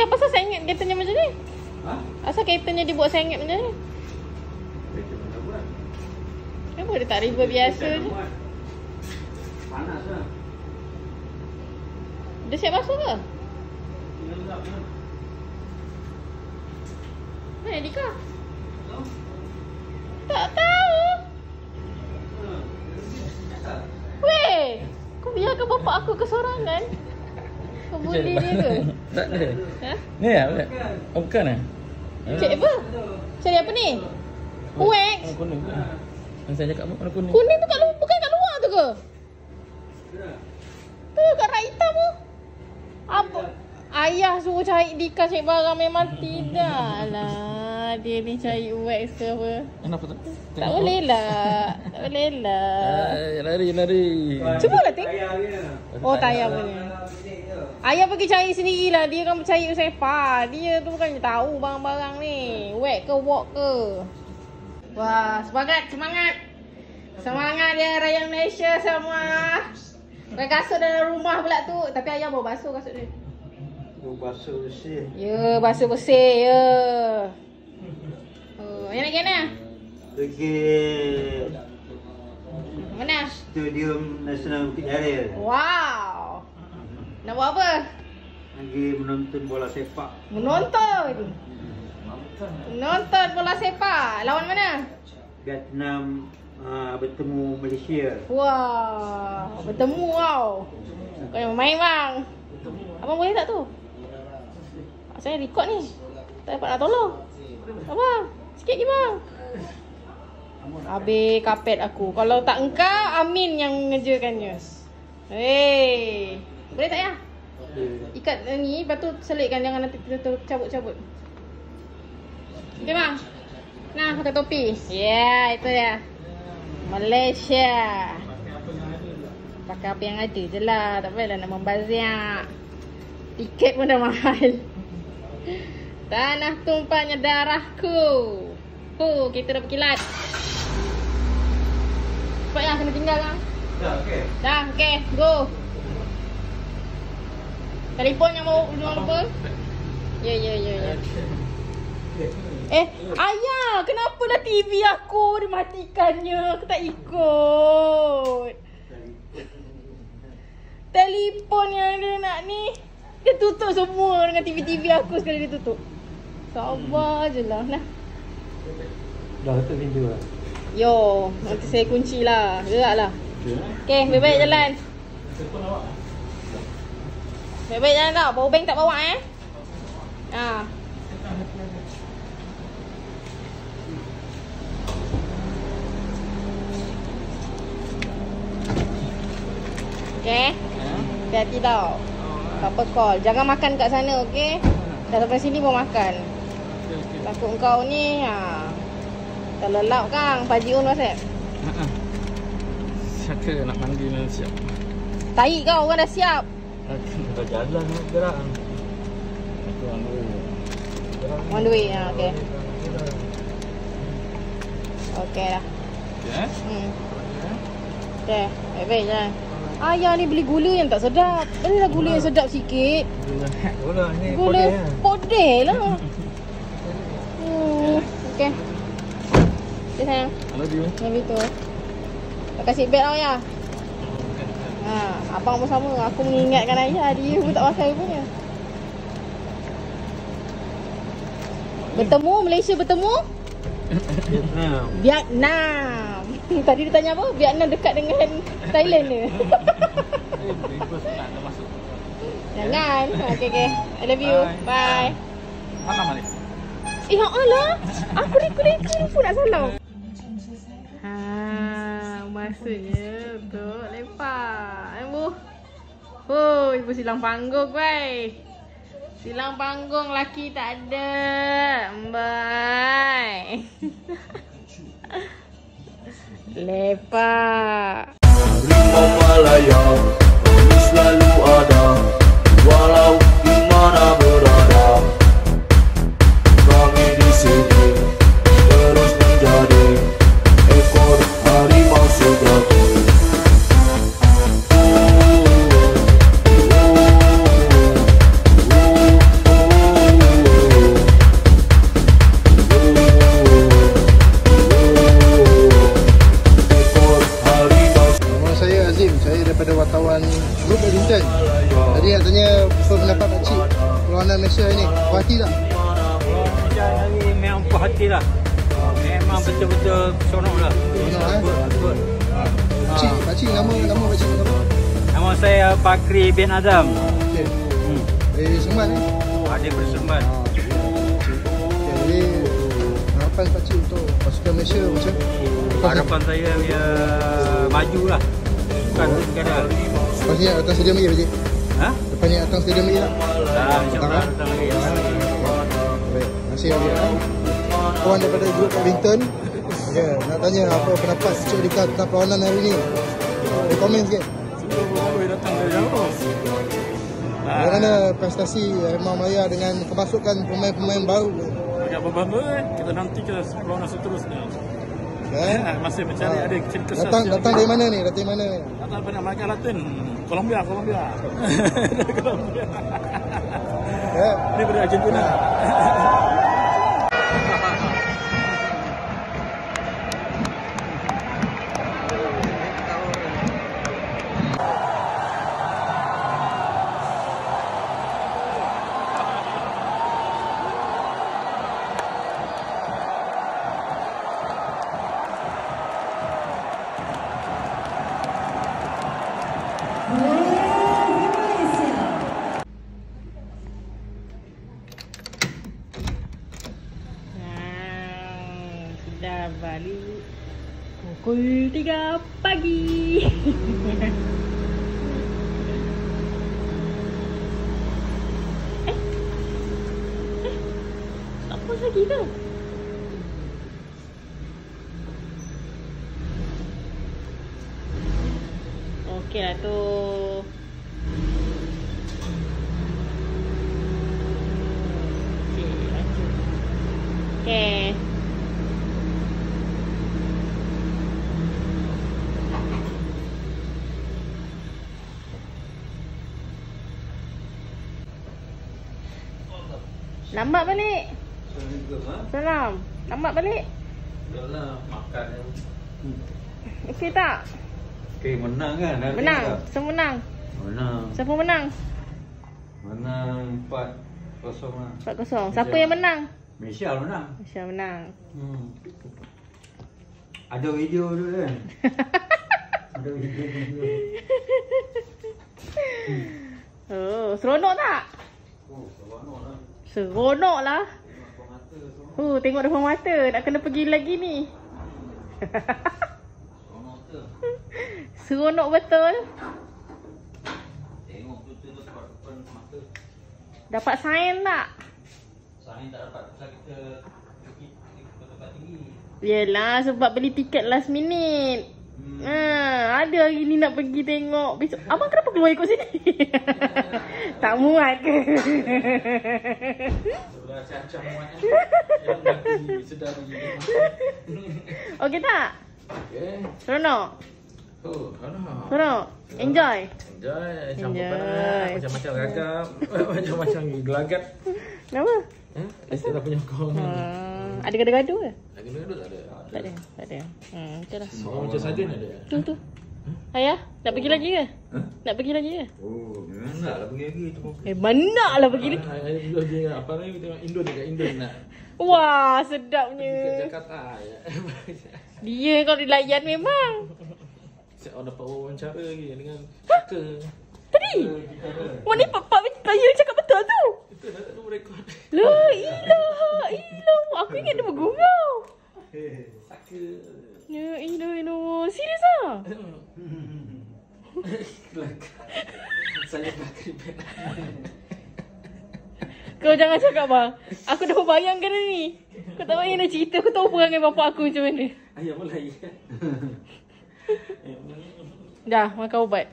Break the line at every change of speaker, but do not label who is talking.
apa pasal sengit keretanya macam ni?
Ha?
Asal keretanya dibuat sengit macam ni?
Kereta mana buat?
Kenapa dia tak river biasa je?
Panas lah.
Dia siap basuh ke?
Tinggal lap je.
Mana Dika?
Tahu?
Tak tahu. Weh, kau biarkan bapak aku kesorangan. Kau bully dia ke?
Tak ada.
Ha?
Ni lah bukan? Oh, bukan lah.
Cari apa? Cari apa ni? Wax?
Warna kuning. Yang saya cakap warna kuning.
Kuning tu kat luar, bukan kat luar tu ke? Tu kat rak hitam tu. Apa? Ayah suruh cari Dika cari barang memang tidak lah. Dia ni cari wax ke apa?
Kenapa tak?
Tak boleh lah. Tak boleh lah.
Lari.
Cubalah tengok.
Ayah dia.
Oh, tayar punya. Ayah pergi cari sendirilah. Dia kan cari sepa. Dia tu bukannya tahu barang-barang ni. Wax ke walk ke. Wah, semangat. Semangat dia Raya Malaysia semua. Pakai kasut dalam rumah pula tu. Tapi ayah bawa basuh kasut dia.
Basuh bersih.
Ya, basuh bersih ya. Oh, yang nak mana?
Pergi
Mana?
Stadium Nasional Bukit Jalil.
Wow. Nak buat apa?
Lagi menonton bola sepak.
Menonton bola sepak. Lawan mana?
Vietnam bertemu Malaysia.
Wah, bertemu kau. Kau yang main bang. Abang boleh tak tu? Saya record ni. Tak dapat nak tolong. Abang, sikit lagi bang. Habis kapet aku. Kalau tak engkau, Amin yang mengerjakannya. Hei, boleh tak ya? Ikat ni, lepas tu selitkan, jangan nanti cabut-cabut. Okay bang. Nah, pakai topi. Ya, itu ya. Malaysia. Pakai apa yang ada je lah. Tak payahlah nak membazir. Tiket pun dah mahal. Tanah tumpahnya darahku. Kita dah berkilat. Cepat ya, kena tinggal kan. Dah, okey, go. Telefon yang mau jangan lupa. Ya. Ayah, kenapa dah TV aku dimatikannya? Aku tak ikut. Telefon yang dia nak ni, dia tutup semua dengan TV aku sekali dia tutup. Sabar je lah. Nah.
Dah tutup pintu lah.
Yo, nanti saya kunci lah. Gerak lah. Okay, baik-baik jalan. Baik-baik jalan tau. Power bank tak bawa Ha. Okay. Hati-hati tau. Tak apa call. Jangan makan kat sana, okay? Dah sampai sini baru makan. Takut kau ni terlelap kan. Paji Un WhatsApp.
Siapa nak mandi nak siap.
Tahi kau, orang dah siap.
Dah jalan nak gerak. Aku
On the way, okay. Okay dah.
Ya?
Okay, baik-baik jalan. Ayah ni beli gula yang tak sedap. Belilah gula yang sedap sikit.
Gula ni
Gula podeh lah. Okay. Okay sayang.
Love you.
Yang itu. Tak kasih beg tau ya. Abang pun sama. Aku mengingatkan ayah. Dia pun tak pakai punya. Bertemu, Malaysia bertemu Vietnam. Tadi dia tanya apa? Vietnam dekat dengan Thailand ke? Jangan. Okay. I love you. Bye.
Mana balik?
Ya Allah. Aku record pun nak salah. Maksudnya untuk lepak. Ibu silang panggung bye. Silang panggung laki tak ada. Bye. Lepak.
Rimau Malaya, kami selalu ada, walau di mana berada. Kami di sini terus menjadi ekor harimau sejati.
Saya daripada wartawan Grup Badminton. Jadi nak tanya apa pendapat pakcik perlawanan Malaysia ni? Puas hati tak?
Macam hari memang puas hati lah. Memang betul-betul seronok lah.
Seronok Pakcik nama pakcik apa?
Nama saya Bakri bin Azam.
Okey. Dari Seremban ni?
Ada Seremban.
Jadi harapan pakcik untuk pasukan Malaysia macam?
Harapan saya dia maju lah. Bukan sekadar.
Lepas ni datang stadium lagi pakcik?
Ha?
Lepas ni datang stadium lagi tak?
InsyaAllah datang lagi.
Baik, terima kasih pakcik. Kawan daripada Grup Badminton. Okay, nak tanya apa pendapat Cik Dika tentang perlawanan hari ni? Dia komen sikit.
Datang dari jauh.
Bagaimana prestasi Harimau Melaya dengan kemasukan pemain-pemain baru?
Agak berbangga kan? Kita nanti kita perlawanan seterusnya.
Okay.
Masih mencari ada kesas.
Datang dari mana ni? Datang dari mana ni?
Datang daripada Amerika Latin. Colombia. Colombia.
Yeah.
Ini dari Argentina.
Sudah balik pukul 3 pagi. Tak puas lagi ke? Okey lah tu. Okey, lanjut. Okey. Lambat balik. Salam. Lambat balik.
Yalah, makan.
Okey tak?
Okey, menang kan? Hari
Menang.
ni tak?
Semua menang.
Menang.
Siapa menang?
Menang 4-0 lah.
4-0. Siapa yang menang?
Malaysia menang.
Malaysia menang.
Ada video tu kan? Ada video.
Oh, seronok tak?
Oh, seronok lah.
Seronok lah. Tengok depan mata. Nak kena pergi lagi ni. Seronok betul.
Tengok betul depan mata.
Dapat sign tak?
Sign tak dapat pasal kita pergi tempat tinggi.
Yelah, sebab beli tiket last minute. Ada hari ni nak pergi tengok. Besok, abang kenapa keluar ikut sini? Tak muat ke?
Macam muat kan? Sedar lagi.
Okey tak?
Okey.
Seronok?
Alah.
Seronok? Enjoy?
Enjoy. Campur
Enjoy.
panas. Macam-macam ragam. Macam-macam gelagat.
Kenapa?
Istilah penyokong.
Ada gaduh-gaduh ke?
Lagi dulu tak ada.
Tak ada. Tak ada. Betul lah.
Oh, macam sarden ada.
Tu. Ayah, nak pergi lagi ke? Nak pergi lagi ke?
Oh, nak lah pergi lagi tu.
Mana lah pergi lagi?
Dia apa ni tengok Indon dekat Indon nak.
Wah, sedapnya.
Dekat Jakarta ya.
Dia kalau dilayan memang.
Saya dapat wawancara lagi dengan ke.
Tadi? Mana Pak Bayu cakap betul tu?
Itu dah tak rekod.
La ilaha illallah. Aku ingat dia bergurau.
Saka.
Ya ilah. Serius ah?
Saya bakri pen.
Kau jangan cakap bang. Aku dah bayangkan ni. Kau tak payah nak cerita. Aku tahu perangai bapak aku macam mana.
Ayah mulai.
Dah, makan ubat.